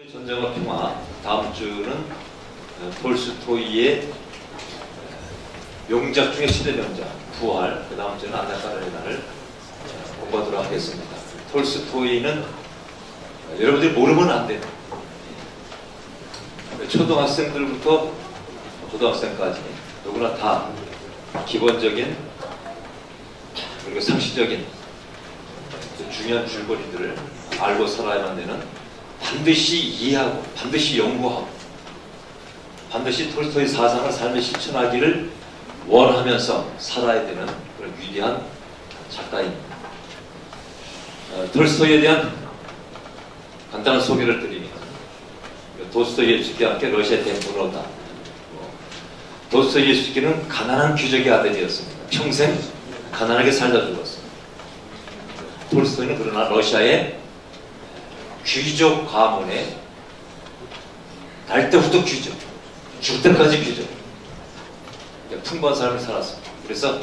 전쟁과 평화, 다음 주는 톨스토이의 명작 중에 시대 명작 부활, 그 다음 주는 안나 카레니나를 공부하도록 하겠습니다. 톨스토이는 여러분들이 모르면 안 돼요. 초등학생들부터 고등학생까지 누구나 다 기본적인 그리고 상식적인 중요한 줄거리들을 알고 살아야만 되는, 반드시 이해하고 반드시 연구하고 반드시 톨스토이 사상을 삶에 실천하기를 원하면서 살아야 되는 그런 위대한 작가입니다. 톨스토이에 대한 간단한 소개를 드리면, 도스토예브스키와 함께 러시아에 대문호다. 도스토예브스키는 가난한 귀족의 아들이었습니다. 평생 가난하게 살다 죽었습니다. 톨스토이는 그러나 러시아의 귀족 가문에 날 때부터 귀족, 죽을 때까지 귀족, 풍부한 삶을 살았습니다. 그래서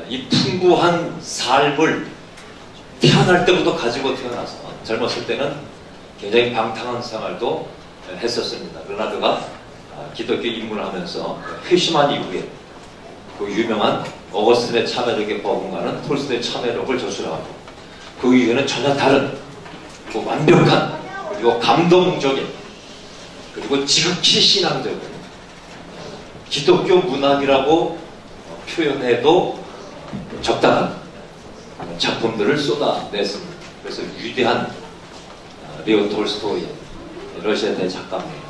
이 풍부한 삶을 태어날 때부터 가지고 태어나서 젊었을 때는 굉장히 방탕한 생활도 했었습니다. 그러나 그가 기독교 입문을 하면서 회심한 이후에 그 유명한 어거스틴의 참회록의 버금가는 톨스토이의 참회록을 저술하고, 그 이후에는 전혀 다른 그 완벽한 그리고 감동적인 그리고 지극히 신앙적인 기독교 문학이라고 표현해도 적당한 작품들을 쏟아냈습니다. 그래서 위대한 레오 톨스토이, 러시아 대작가입니다.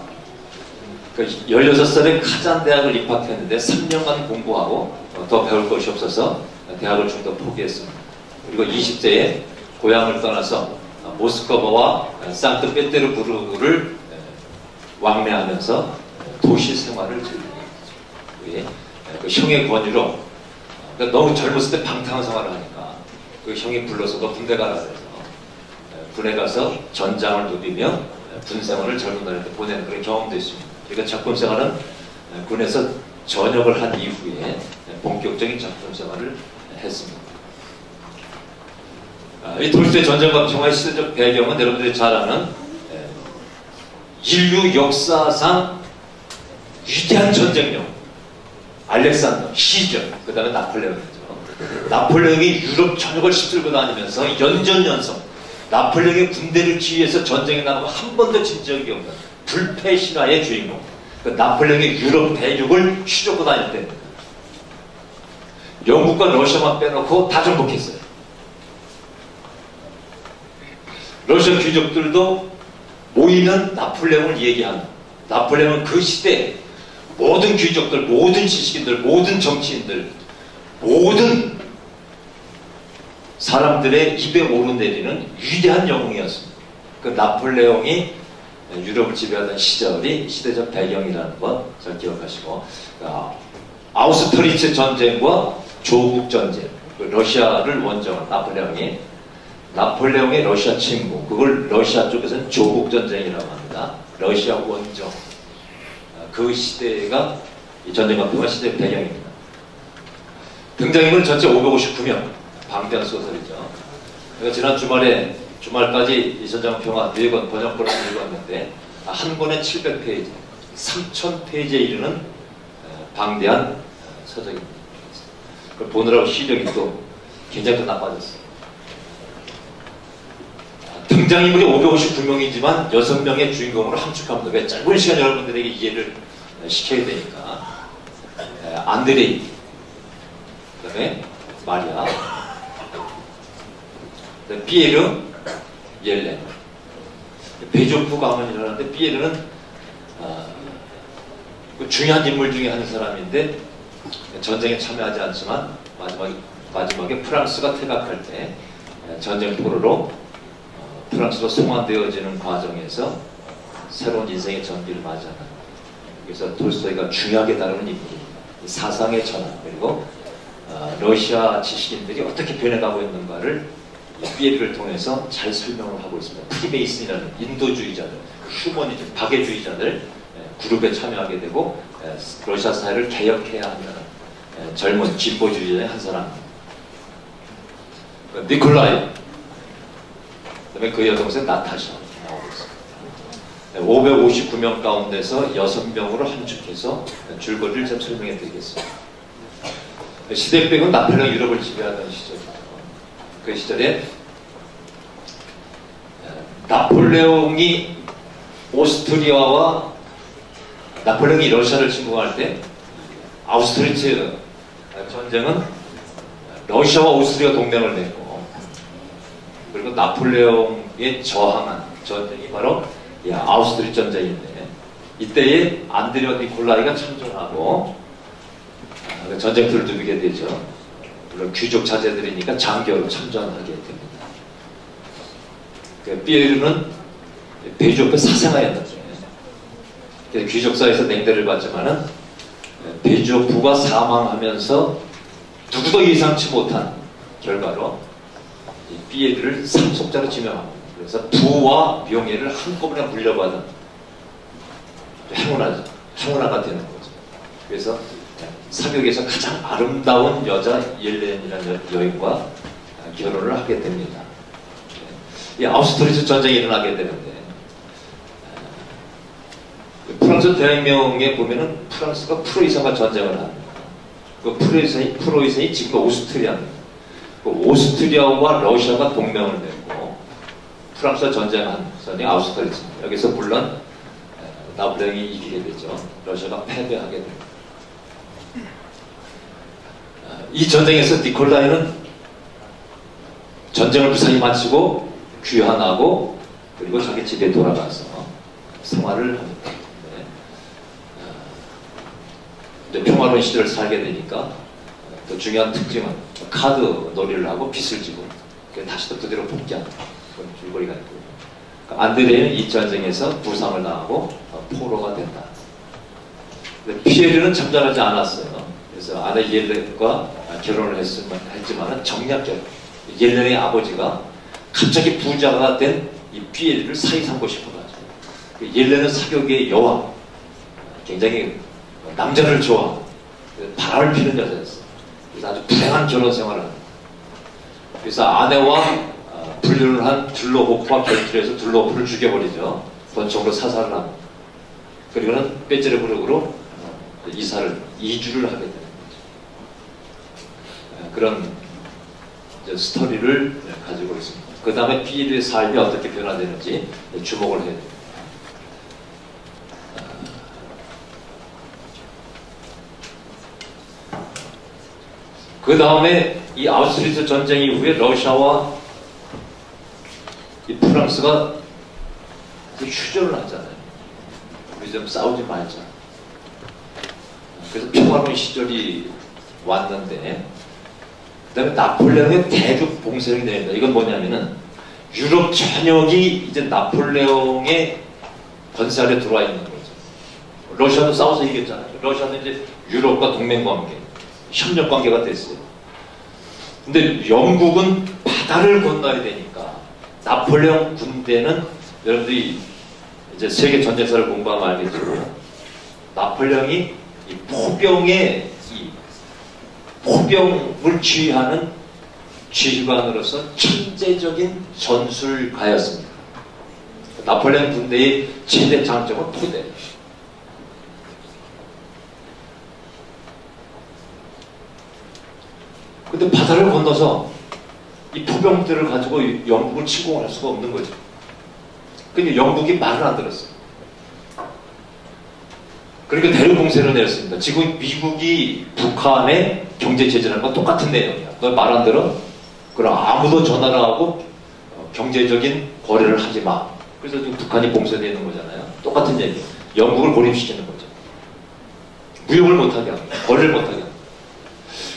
16살에 카잔 대학을 입학했는데 3년간 공부하고 더 배울 것이 없어서 대학을 좀 더 포기했습니다. 그리고 20세에 고향을 떠나서 모스크바와 상트페테르부르크를 왕래하면서 도시 생활을 즐깁니다. 그 형의 권유로, 너무 젊었을 때 방탕한 생활을 하니까 그 형이 불러서 너 군대 가라 그래서 군에 가서 전장을 누비며 군 생활을 젊은 나이 때 보내는 그런 경험도 있습니다. 그러니까 작품 생활은 군에서 전역을 한 이후에 본격적인 작품 생활을 했습니다. 이 톨스토이 전쟁과 평화의 시대적 배경은 여러분들이 잘 아는 인류 역사상 위대한 전쟁력 알렉산더, 시저, 그 다음에 나폴레옹이죠. 나폴레옹이 유럽 전역을 휩쓸고 다니면서 연전연성, 나폴레옹의 군대를 지휘해서 전쟁에 나가고 한 번도 진 적이 없는 불패 신화의 주인공, 그 나폴레옹의 유럽 대륙을 휘젓고 다닐 때 영국과 러시아만 빼놓고 다 정복했어요. 러시아 귀족들도 모이면 나폴레옹을 얘기하는, 나폴레옹은 그 시대 모든 귀족들, 모든 지식인들, 모든 정치인들, 모든 사람들의 입에 오르내리는 위대한 영웅이었습니다. 그 나폴레옹이 유럽을 지배하던 시절이 시대적 배경이라는 것 잘 기억하시고, 아우스트리츠 전쟁과 조국 전쟁, 그 러시아를 원정한 나폴레옹의 러시아 침공, 그걸 러시아 쪽에서는 조국 전쟁이라고 합니다. 러시아 원정, 그 시대가 이 전쟁과 평화 시대의 배경입니다. 등장인물 전체 559명, 방대한 소설이죠. 제가 지난 주말까지 이 전쟁과 평화 4권 번역본을 읽었는데 한 권에 700페이지, 3000페이지에 이르는 방대한 서적입니다. 그걸 보느라고 시력이 또 굉장히 또 나빠졌어요. 등장인물이 559명이지만 6명의 주인공으로 함축합니다. 왜 짧은 시간 여러분들에게 이해를 시켜야 되니까. 안드레이, 그 다음에 마리아, 피에르, 옐렌. 베조프 가문이라는데 피에르는 중요한 인물 중에 한 사람인데 전쟁에 참여하지 않지만 마지막에 프랑스가 퇴각할 때 전쟁 포로로 프랑스로 송환되어지는 과정에서 새로운 인생의 전기를 맞이하는, 그래서 톨스토이가 중요하게 다루는 인물입니다. 사상의 전환, 그리고 러시아 지식인들이 어떻게 변해가고 있는가를 피에르를 통해서 잘 설명을 하고 있습니다. 프리메이슨이라는 인도주의자들, 휴머니즘, 박애주의자들 그룹에 참여하게 되고 러시아 사회를 개혁해야 한다는 젊은 진보주의자의 한 사람입니다. 니콜라이, 그 다음에 그 여동생 나타샤 나오고 있습니다. 559명 가운데서 6명으로 함축해서 줄거리를 좀 설명해 드리겠습니다. 시대백은 나폴레옹 유럽을 지배하던 시절이죠. 그 시절에 나폴레옹이 오스트리아와 나폴레옹이 러시아를 침공할 때 아우스트리츠 전쟁은 러시아와 오스트리아 동맹을 맺고, 그리고 나폴레옹에 저항한 전쟁이 바로 아우스트리츠 전쟁인데, 이때에 안드레아 니콜라이가 참전하고 전쟁터를 누비게 되죠. 물론 귀족 자제들이니까 장교로 참전하게 됩니다. 피에르는 베이조프 사생아였는데, 귀족 사이에서 냉대를 받지만은 베이조프가 사망하면서 누구도 예상치 못한 결과로 피에르를 상속자로 지명합니다. 그래서 부와 명예를 한꺼번에 물려받은 행운아가 되는 거죠. 그래서 사격에서 가장 아름다운 여자 옐렌이라는 여인과 결혼을 하게 됩니다. 이 아우스트리츠 전쟁이 일어나게 되는데, 프랑스 대혁명에 보면은 프랑스가 프로이센과 전쟁을 합니다. 그 프로이센이 지금 오스트리아입니다. 그 오스트리아와 러시아가 동맹을 맺고 프랑스와 전쟁한 선이 아우스트리츠입니다. 여기서 물론 나폴레옹이 이기게 되죠. 러시아가 패배하게 됩니다. 이 전쟁에서 니콜라이는 전쟁을 무사히 마치고 귀환하고, 그리고 자기 집에 돌아가서 생활을 합니다. 이제 평화로운 시절을 살게 되니까 또 중요한 특징은 카드 놀이를 하고 빚을 지고 다시 또 그대로 복귀하는 그런 줄거리가 있고, 안드레는 이 전쟁에서 부상을 당하고 포로가 된다. 피에르는 참전하지 않았어요. 그래서 아내 옐렌과 결혼을 했지만 정략결, 옐렌의 아버지가 갑자기 부자가 된 이 피에르를 사이 삼고 싶어가지고, 옐렌은 사격의 여왕, 굉장히 남자를 좋아하고 바람을 피는 여자였어요. 그래서 아주 불행한 결혼 생활을 합니다. 그래서 아내와 분류를 한 들로호프와 결투해서 들로호프를 죽여버리죠. 권총으로 사살을 합니다. 그리고는 베제르부르크로 이주를 하게 되는 거죠. 그런 스토리를 가지고 있습니다. 그 다음에 피에르의 삶이 어떻게 변화되는지 주목을 해야 됩니다. 그 다음에 이 아우슈비츠 전쟁 이후에 러시아와 이 프랑스가 휴전을 하잖아요. 우리 좀 싸우지 말자. 그래서 평화로운 시절이 왔는데, 그 다음에 나폴레옹의 대륙 봉쇄력이 됩니다. 이건 뭐냐면은 유럽 전역이 이제 나폴레옹의 권세 아래 들어와 있는 거죠. 러시아도 싸워서 이겼잖아요. 러시아는 이제 유럽과 동맹관계, 협력관계가 됐어요. 근데 영국은 바다를 건너야 되니까 나폴레옹 군대는, 여러분들이 이제 세계 전쟁사를 공부하면 알겠지만, 나폴레옹이 이 포병을 지휘하는 지휘관으로서 천재적인 전술가였습니다. 나폴레옹 군대의 최대 장점은 포대. 근데 바다를 건너서 이 포병들을 가지고 영국을 침공할 수가 없는 거죠. 근데 영국이 말을 안 들었어요. 그러니까 대륙 봉쇄를 내렸습니다. 지금 미국이 북한에 경제 제재하는 건 똑같은 내용이야. 너 말 안 들어? 그럼 아무도 전화를 하고 경제적인 거래를 하지 마. 그래서 지금 북한이 봉쇄되는 거잖아요. 똑같은 얘기예요. 영국을 고립시키는 거죠. 무역을 못하게 합니다. 거래를 못하게 합니다.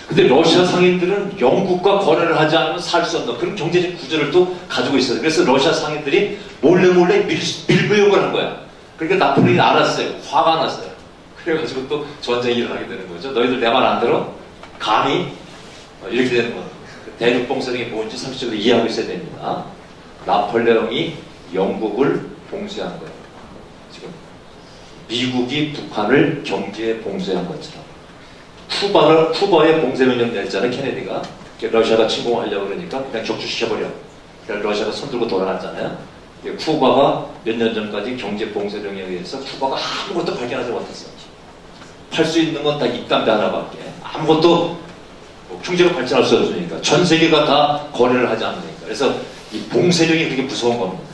근데 러시아 상인들은 영국과 거래를 하지 않으면 살 수 없는 그런 경제적 구조를 또 가지고 있어요. 그래서 러시아 상인들이 몰래 밀무역을 한 거야. 그러니까 나폴레옹이 알았어요. 화가 났어요. 그래가지고 또 전쟁이 일어나게 되는 거죠. 너희들 내 말 안 들어? 감히? 이렇게 되는 거예요. 대륙 봉쇄력이 뭔지 상식적으로 이해하고 있어야 됩니다. 나폴레옹이 영국을 봉쇄한 거예요. 지금 미국이 북한을 경제에 봉쇄한 것처럼. 쿠바에 봉쇄명령 냈잖아요. 케네디가. 러시아가 침공하려고 그러니까 그냥 격추시켜버려. 러시아가 손들고 돌아갔잖아요. 쿠바가 몇 년 전까지 경제 봉쇄령에 의해서 쿠바가 아무것도 발견하지 못했어. 팔 수 있는 건 다 입담배 하나밖에. 아무것도 경제로 발전할 수 없으니까. 전 세계가 다 거래를 하지 않으니까. 그래서 이 봉쇄령이 그렇게 무서운 겁니다.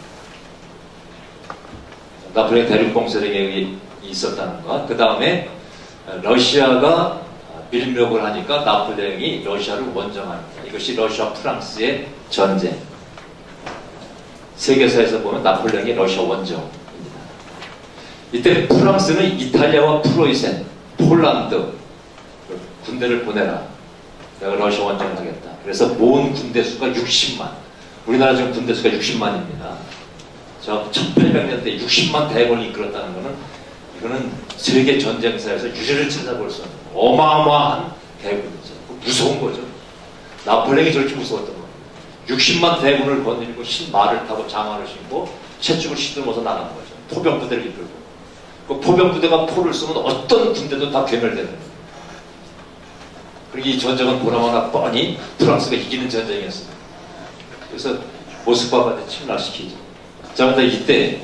나폴레옹 대륙 봉쇄령이 있었다는 것. 그 다음에 러시아가 밀묘를 하니까 나폴레옹이 러시아를 원정합니다. 이것이 러시아 프랑스의 전쟁. 세계사에서 보면 나폴레옹이 러시아 원정입니다. 이때 프랑스는 이탈리아와 프로이센, 폴란드 군대를 보내라. 내가 러시아 원정을 하겠다. 그래서 모은 군대 수가 60만. 우리나라 지금 군대 수가 60만입니다. 저 1800년대 60만 대군을 이끌었다는 것은 이거는 세계 전쟁사에서 유례를 찾아볼 수 없는 어마어마한 대군이죠. 무서운 거죠. 나폴레옹이 저렇게 무서웠던 거예요. 60만 대군을 거느리고 말을 타고 장화를 신고 채축을 시들면서 나가는 거죠. 포병부대를 이끌고. 그 포병부대가 포를 쏘면 어떤 군대도 다 괴멸되는 거예요. 그리고 이 전쟁은 보나마나 뻔히 프랑스가 이기는 전쟁이었습니다. 그래서 모스크바까지 침략시키죠. 자, 그런데 이때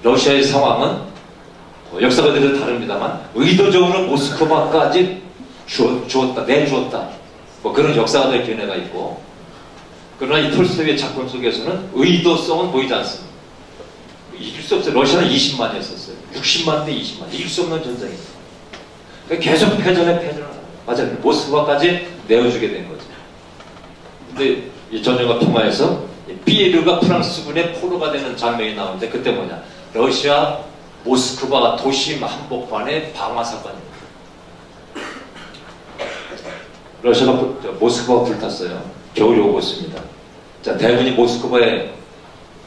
러시아의 상황은 역사가 늘 다릅니다만 의도적으로 모스크바까지 내주었다. 뭐 그런 역사가들 견해가 있고, 그러나 이 톨스토이의 작품 속에서는 의도성은 보이지 않습니다. 이길 수 없어요. 러시아는 20만이었어요. 60만 대 20만. 이길 수 없는 전쟁이에요. 그러니까 계속 패전을 하는. 맞아요. 모스크바까지 내어주게 된 거죠. 근데 이 전쟁과 통화에서 피에르가 프랑스군의 포로가 되는 장면이 나오는데 그때 뭐냐? 러시아 모스크바 도심 한복판의 방화 사건입니다. 러시아가 모스크바가 불탔어요. 겨울이 오고 있습니다. 자, 대군이 모스크바에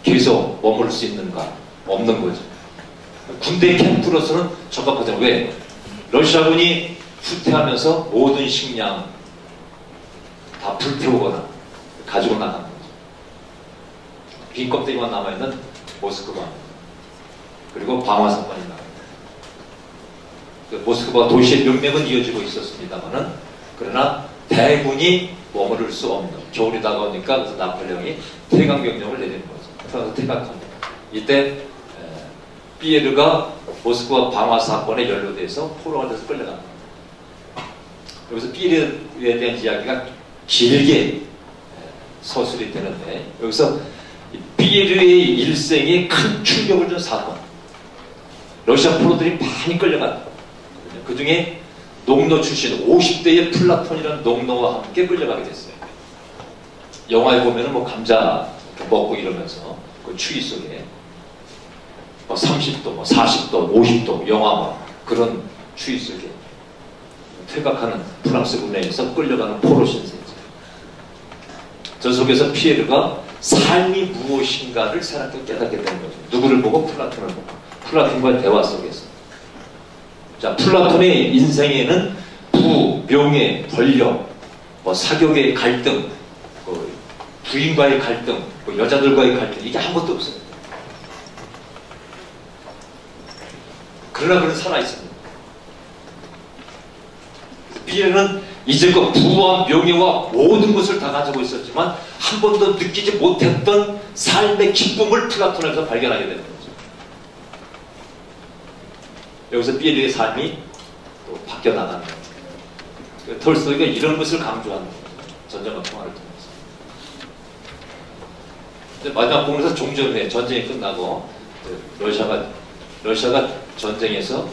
계속 머무를 수 있는가? 없는 거죠. 군대 캠프로서는 적합하잖아요. 왜? 러시아군이 후퇴하면서 모든 식량 다 불태우거나 가지고 나가는 거죠. 빈 껍데기만 남아있는 모스크바. 그리고 방화 사건이 나옵니다. 그 모스크바 도시의 명맥은 이어지고 있었습니다만은, 그러나 대군이 머무를 수 없는, 겨울이 다가오니까 그래서 나폴레옹이 퇴강명령을 내리는 거죠. 그래서 퇴각합니다. 이때 피에르가 모스크바 방화 사건에 연루돼서 포로가 돼서 끌려갑니다. 여기서 피에르에 대한 이야기가 길게 서술이 되는데, 여기서 피에르의 일생에 큰 충격을 준 사건. 러시아 포로들이 많이 끌려갔다. 그 중에 농노 출신 50대의 플라톤이라는 농노와 함께 끌려가게 됐어요. 영화에 보면은 뭐 감자 먹고 이러면서 그 추위 속에 뭐 30도, 뭐 40도, 50도, 영하 뭐 그런 추위 속에 퇴각하는 프랑스 군대에서 끌려가는 포로 신세죠. 저 속에서 피에르가 삶이 무엇인가를 새롭게 깨닫게 되는 거죠. 누구를 보고? 플라톤을 보고. 플라톤과의 대화 속에서. 자, 플라톤의 인생에는 부, 명예, 권력, 뭐 사교계의 갈등, 뭐 부인과의 갈등, 뭐 여자들과의 갈등, 이게 아무것도 없어요. 그러나 그는 살아있습니다. 피에르는 이제껏 부와 명예와 모든 것을 다 가지고 있었지만 한 번도 느끼지 못했던 삶의 기쁨을 플라톤에서 발견하게 되는 거죠. 여기서 피에르의 삶이 또 바뀌어 나가는 거죠. 톨스토이가 이런 것을 강조하는 거죠. 전쟁과 통화를 통해서. 근데 마지막 부분에서 종전후에 전쟁이 끝나고 러시아가 전쟁에서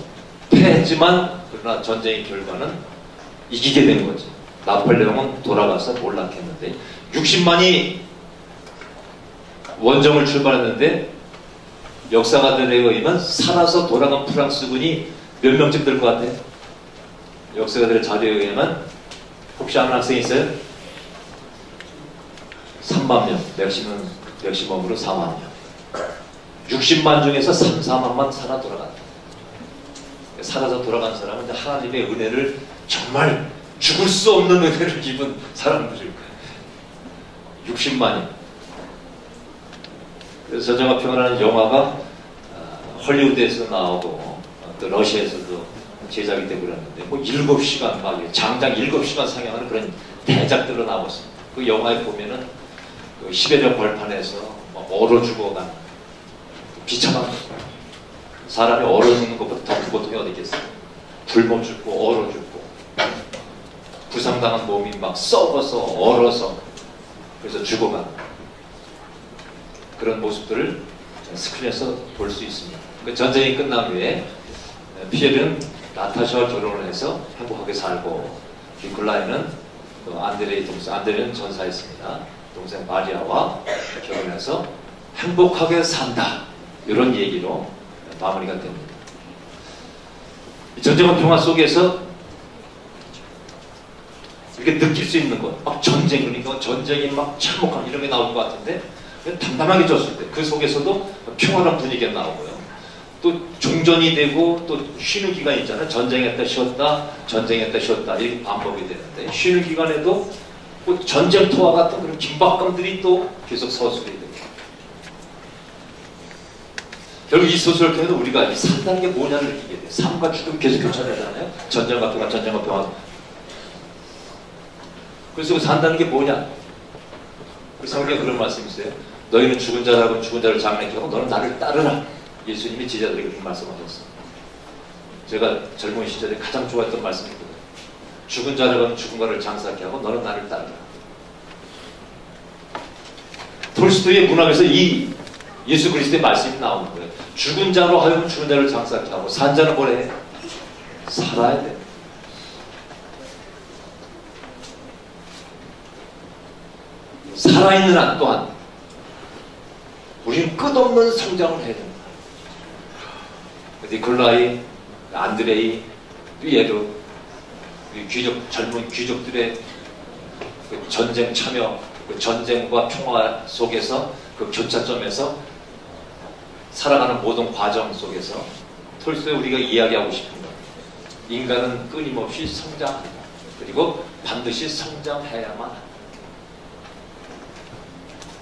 패했지만 그러나 전쟁의 결과는 이기게 된 거죠. 나폴레옹은 돌아가서 몰락했는데 60만이 원정을 출발했는데 역사가들에 의하면 살아서 돌아간 프랑스군이 몇 명쯤 될 것 같아요? 역사가들의 자료에 의하면 혹시 아는 학생 있어요? 3만 명. 맥시멈으로 4만 명. 60만 중에서 3, 4만만 살아 돌아갔다. 살아서 돌아간 사람은 하나님의 은혜를 정말 죽을 수 없는 은혜를 입은 사람들일 거예요. 60만이. 그래서 전쟁과 평화라는 영화가 헐리우드에서 나오고 또 러시아에서도 제작이 되고 그랬는데 뭐 7시간 막 장장 7시간 상영하는 그런 대작들로 나왔습니다. 그 영화에 보면은 그 시베리아 벌판에서 막 얼어 죽어간 비참한 사람이 얼어 죽는 것보다 더 큰 고통이 어디 있겠어요? 굶어 죽고 얼어 죽고 부상당한 몸이 막 썩어서 얼어서 그래서 죽어가는 그런 모습들을 스크린에서 볼 수 있습니다. 그 전쟁이 끝난 후에 피에르는 나타샤와 결혼을 해서 행복하게 살고 니콜라이는 안드레이 동생, 안드레이는 전사했습니다. 동생 마리아와 결혼해서 행복하게 산다. 이런 얘기로 마무리가 됩니다. 전쟁과 평화 속에서 이렇게 느낄 수 있는 것, 막 전쟁, 그러니까 전쟁이 막 참혹한 이런 게 나올 것 같은데 담담하게 졌을 때 그 속에서도 평화로운 분위기가 나오고요. 또 종전이 되고 또 쉬는 기간이 있잖아요. 전쟁했다 쉬었다, 전쟁했다 쉬었다 이렇게 반복이 되는데 쉬는 기간에도 뭐 전쟁터와 같은 그런 긴박감들이 또 계속 서술이 됩니다. 결국 이 소설을 통해서 우리가 이 산다는 게 뭐냐를 느끼게 돼요. 삶과 죽음 계속 교차되잖아요. 전쟁과 평화, 전쟁과 평화. 그래서 산다는 게 뭐냐? 그래서 성경에 그런 말씀이 있어요. 너희는 죽은 자라고 죽은 자를 장례케 하고 너는 나를 따르라. 예수님이 제자들에게 그렇게 말씀하셨어요. 제가 젊은 시절에 가장 좋아했던 말씀이거든요. 죽은 자라고 죽은 자를 장사케 하고 너는 나를 따르라. 톨스토이의 문학에서 이 예수 그리스도의 말씀이 나오는 거예요. 죽은 자로 하여금 죽은 자를 장사케 하고 산 자는 뭐래? 살아야 돼. 살아있는 한 또한 우리는 끝없는 성장을 해야 된다. 니콜라이, 안드레이, 피에르, 젊은 귀족들의 그 전쟁 참여, 그 전쟁과 평화 속에서 그 교차점에서 살아가는 모든 과정 속에서 톨스토이 우리가 이야기하고 싶은 것, 인간은 끊임없이 성장한다. 그리고 반드시 성장해야만 한다.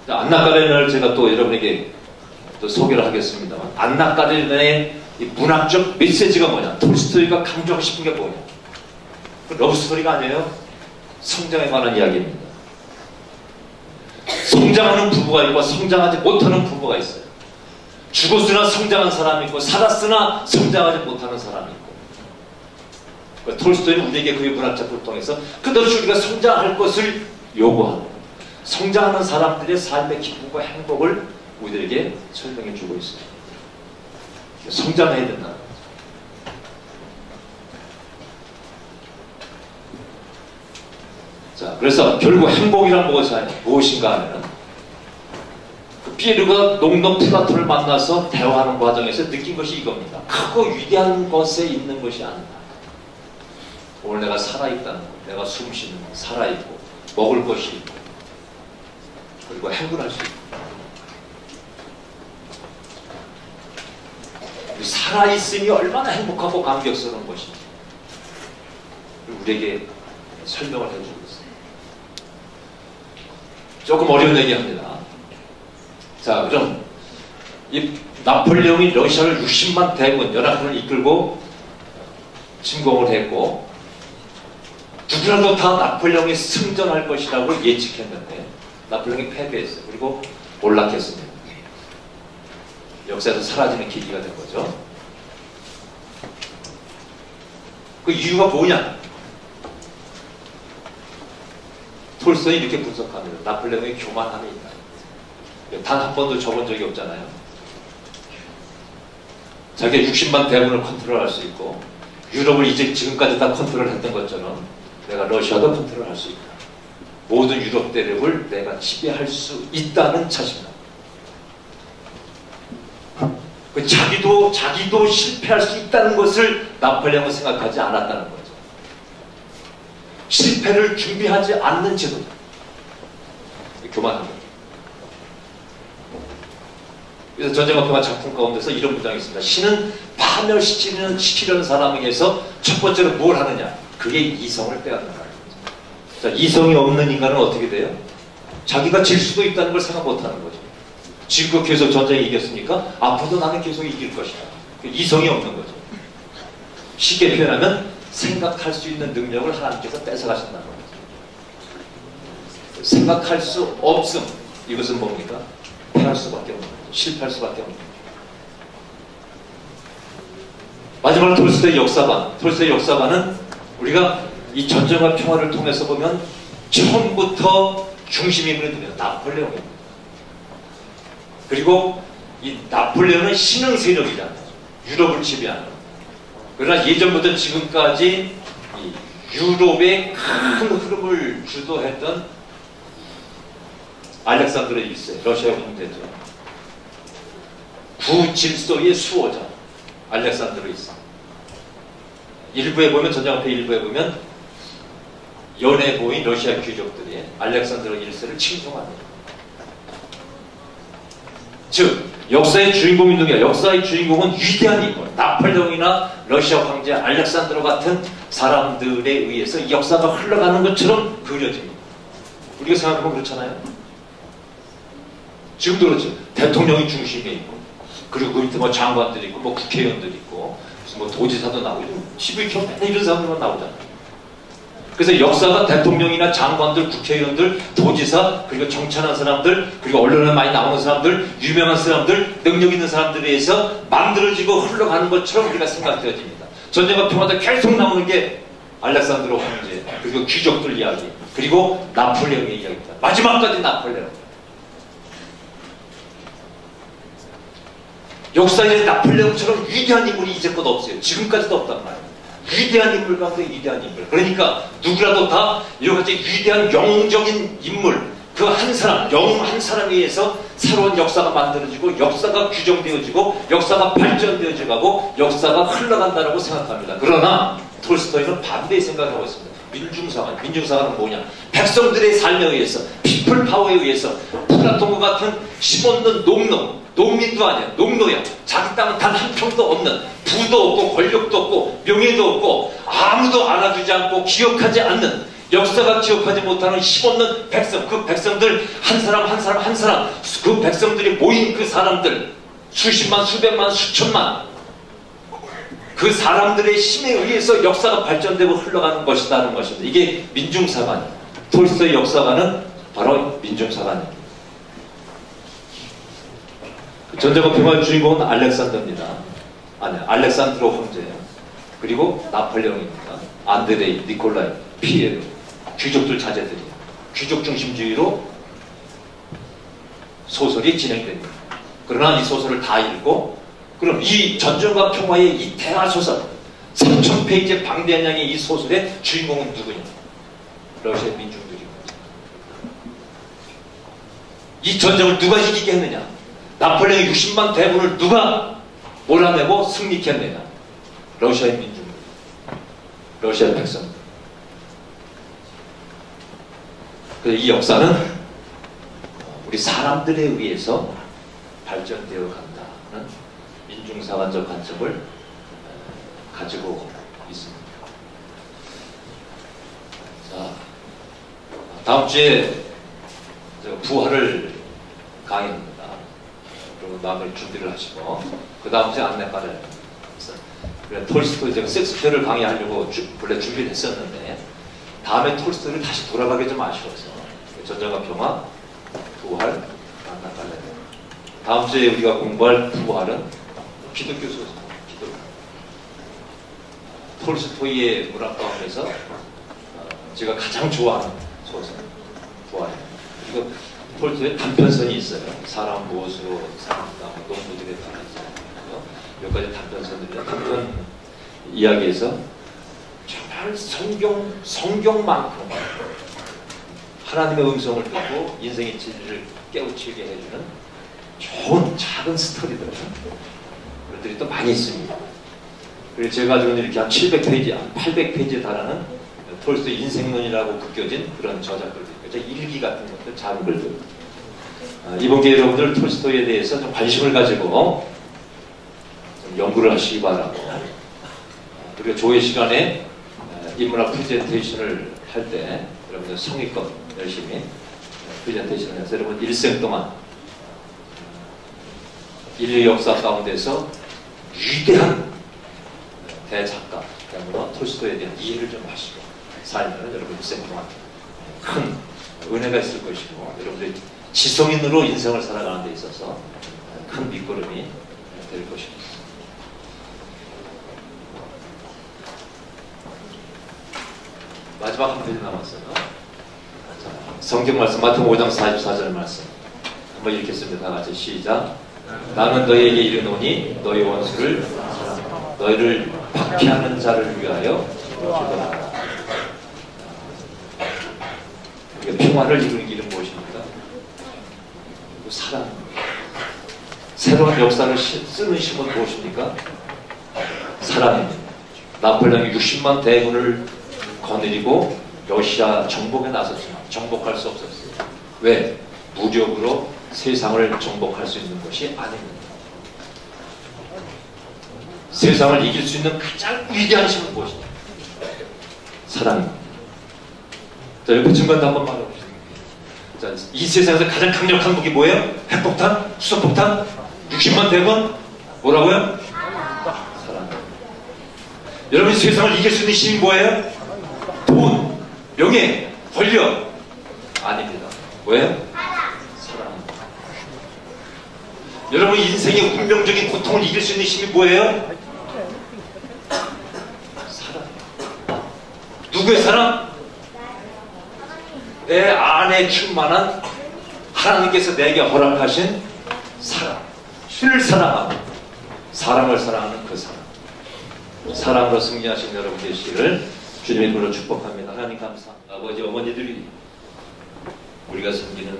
안나 까레나를 제가 또 여러분에게 또 소개를 하겠습니다만, 안나 까레나의 이 문학적 메시지가 뭐냐? 톨스토이가 강조하고 싶은 게 뭐냐? 그 러브스토리가 아니에요. 성장에 관한 이야기입니다. 성장하는 부부가 있고 성장하지 못하는 부부가 있어요. 죽었으나 성장한 사람이 있고 살았으나 성장하지 못하는 사람이 있고, 톨스토이는 우리에게 그의 문학작품을 통해서 그것이 우리가 성장할 것을 요구하고 성장하는 사람들의 삶의 기쁨과 행복을 우리들에게 설명해 주고 있습니다. 성장해야 된다. 자, 그래서 결국 행복이란 무엇인가 하면은 그 피에르가 농담 플라톤을 만나서 대화하는 과정에서 느낀 것이 이겁니다. 크고 위대한 것에 있는 것이 아니다. 오늘 내가 살아있다는 것, 내가 숨 쉬는 것, 살아있고 먹을 것이 있고 그리고 행군할 수 있고 살아있음이 얼마나 행복하고 감격스러운 것인지 우리에게 설명을 해주고 있습니다. 조금 어려운 얘기합니다. 자, 그럼 이 나폴레옹이 러시아를 60만 대군 연합군을 이끌고 침공을 했고 누구라도 다 나폴레옹이 승전할 것이라고 예측했는데 나폴레옹이 패배했어요. 그리고 몰락했습니다. 역사에서 사라지는 계기가 된 거죠. 그 이유가 뭐냐? 톨스토이 이렇게 분석합니다. 나폴레옹의 교만함이 있다. 단 한 번도 적은 적이 없잖아요. 자기가 60만 대군을 컨트롤할 수 있고 유럽을 이제 지금까지 다 컨트롤했던 것처럼 내가 러시아도 컨트롤할 수 있다. 모든 유럽 대륙을 내가 지배할 수 있다는 자신감. 자기도 실패할 수 있다는 것을 나폴레옹은 생각하지 않았다는 거죠. 실패를 준비하지 않는 제도다. 교만합니다. 그래서 전쟁과 평화 작품 가운데서 이런 문장이 있습니다. 신은 파멸시키려는 사람에게서 첫 번째로 뭘 하느냐? 그게 이성을 빼앗는다는 거죠. 자, 이성이 없는 인간은 어떻게 돼요? 자기가 질 수도 있다는 걸 생각 못하는 거죠. 지금 계속 전쟁에 이겼으니까 앞으로도 나는 계속 이길 것이다. 이성이 없는 거죠. 쉽게 표현하면 생각할 수 있는 능력을 하나님께서 뺏어가신다는 거죠. 생각할 수 없음. 이것은 뭡니까? 패할 수밖에 없는 거죠. 실패할 수밖에 없는 거죠. 마지막으로 톨스토이의 역사관. 톨스토이의 역사관은 우리가 이 전쟁과 평화를 통해서 보면 처음부터 중심인물이 누구냐? 나폴레옹입니다. 그리고 이 나폴레옹은 신흥 세력이잖아요. 유럽을 지배하는. 그러나 예전부터 지금까지 이 유럽의 큰 흐름을 주도했던 알렉산드로 1세, 러시아 황제죠. 구질서의 수호자, 알렉산드로 1세. 일부에 보면, 전쟁 앞에 일부에 보면, 연해 보인 러시아 귀족들이 알렉산드로 1세를 칭송합니다. 즉, 역사의 주인공이 누구냐? 역사의 주인공은 위대한 인물, 나폴레옹이나 러시아 황제 알렉산드로 같은 사람들에 의해서 이 역사가 흘러가는 것처럼 그려집니다. 우리가 생각하면 그렇잖아요. 지금도 그렇죠. 대통령이 중심에 있고, 그리고 그 밑에 뭐 장관들이 있고, 뭐 국회의원들이 있고, 무슨 뭐 도지사도 나오고, 시부이켜 맨날 이런 사람들만 나오잖아요. 그래서 역사가 대통령이나 장관들, 국회의원들, 도지사, 그리고 정치하는 사람들, 그리고 언론에 많이 나오는 사람들, 유명한 사람들, 능력 있는 사람들에 의해서 만들어지고 흘러가는 것처럼 우리가 생각되어집니다. 전쟁과 평화도 계속 나오는 게 알렉산드로 황제, 그리고 귀족들 이야기, 그리고 나폴레옹의 이야기입니다. 마지막까지 나폴레옹. 역사에 나폴레옹처럼 위대한 인물이 이제껏 없어요. 지금까지도 없단 말이에요. 위대한 인물 가운데 위대한 인물. 그러니까 누구라도 다 이렇게 위대한 영웅적인 인물, 그 한 사람, 영웅 한 사람에 의해서 새로운 역사가 만들어지고, 역사가 규정되어지고, 역사가 발전되어져 가고, 역사가 흘러간다고 생각합니다. 그러나 톨스토이는 반대의 생각을 하고 있습니다. 민중사관. 민중사관은 뭐냐? 백성들의 삶에 의해서, 피플 파워에 의해서 플라톤과 같은 힘없는 농민도 아니야. 농노야. 자기 땅은 단 한 평도 없는, 부도 없고 권력도 없고 명예도 없고 아무도 알아주지 않고 기억하지 않는, 역사가 기억하지 못하는 힘없는 백성, 그 백성들 한 사람 한 사람 한 사람, 그 백성들이 모인 그 사람들 수십만, 수백만, 수천만, 그 사람들의 힘에 의해서 역사가 발전되고 흘러가는 것이라는 것입니다. 이게 민중사관이에요. 톨스토이 역사관은 바로 민중사관입니다. 전쟁과 평화의 주인공은 알렉산더입니다. 아니, 알렉산드로 황제예요. 그리고 나폴레옹입니다. 안드레이, 니콜라이, 피에르, 귀족들 자제들이에요. 귀족 중심주의로 소설이 진행됩니다. 그러나 이 소설을 다 읽고, 그럼 이 전쟁과 평화의 이 대화소설 3000페이지 방대한 양의 이 소설의 주인공은 누구냐? 러시아 민중들입니다. 이 전쟁을 누가 이기게 했느냐? 나폴레옹 60만 대군을 누가 몰아내고 승리케 했느냐? 러시아의 민중들, 러시아의 백성들. 이 역사는 우리 사람들에 의해서 발전되어 간다는 민중사관적 관점을 가지고 있습니다. 자, 다음 주에 부활을 강의합니다. 그리고 마음을 준비를 하시고, 그 다음 주에 안내빨을 그래, 톨스토이 제가 섹스피어를 강의하려고 원래 준비를 했었는데, 다음에 톨스토이를 다시 돌아가기 좀 아쉬워서 전쟁과 평화, 부활, 안내빨을. 다음 주에 우리가 공부할 부활은 기독교 소설, 기독교. 톨스토이의 문학 가운데서 제가 가장 좋아하는 소설, 부활입니다. 그리고 톨스토이의 단편선이 있어요. 사람 무엇으로 사는가, 농부들에 따라서 몇 가지 단편선들이나 단편 이야기에서 정말 성경만큼 하나님의 음성을 듣고 인생의 진리를 깨우치게 해주는 좋은 작은 스토리들, 그것들이 또 많이 있습니다. 그리고 제가 가지고 이렇게 한 700페이지, 800페이지에 달하는 톨스토이 인생론이라고 묶여진 그런 저작글들, 일기 같은 것들, 작은 글들. 이번 기회에 여러분들 톨스토이에 대해서 좀 관심을 가지고 좀 연구를 하시기 바라고, 그리고 조회 시간에 인문학 프레젠테이션을 할 때 여러분들 성의껏 열심히 프레젠테이션을 해서 여러분 일생 동안 인류 역사 가운데서 위대한 대작가, 그야말로 톨스토이에 대한 이해를 좀 하시고 살면 여러분 일생 동안 큰 은혜가 있을 것이고, 여러분들이 지성인으로 인생을 살아가는 데 있어서 큰 밑거름이 될 것입니다. 마지막 한 페이지 남았어요. 자, 성경 말씀 마태복음 5장 44절 말씀 한번 읽겠습니다. 다 같이 시작. 나는 너희에게 이르노니 너희 원수를 사랑하라. 너희를 박해하는 자를 위하여 기도하라. 평화를 이루는 길은 무엇입니까? 사랑. 새로운 역사를 쓰는 힘은 무엇입니까? 사랑입니다. 나폴레옹이 60만 대군을 거느리고 러시아 정복에 나섰지만 정복할 수 없었어요. 왜? 무력으로 세상을 정복할 수 있는 것이 아닙니다. 세상을 이길 수 있는 가장 위대한 힘은 무엇입니까? 사랑입니다. 자, 옆에 증거한테 한번 말해봅시다. 자, 이 세상에서 가장 강력한 무기 뭐예요? 핵폭탄? 수소폭탄? 60만 대군? 뭐라고요? 사랑. 여러분, 세상을 이길 수 있는 힘이 뭐예요? 돈, 명예, 권력. 아닙니다. 뭐예요? 사랑. 여러분, 인생의 운명적인 고통을 이길 수 있는 힘이 뭐예요? 사랑. 누구의 사랑? 내 안에 충만한 하나님께서 내게 허락하신 사랑. 주를 사랑하고 사람을 사랑하는 그 사랑. 사랑으로 승리하신 여러분 되시기를 주님의 이름으로 축복합니다. 하나님 감사합니다. 아버지 어머니들이 우리가 섬기는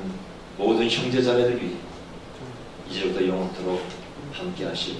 모든 형제자매들이 이제부터 영원토록 함께 하시지요.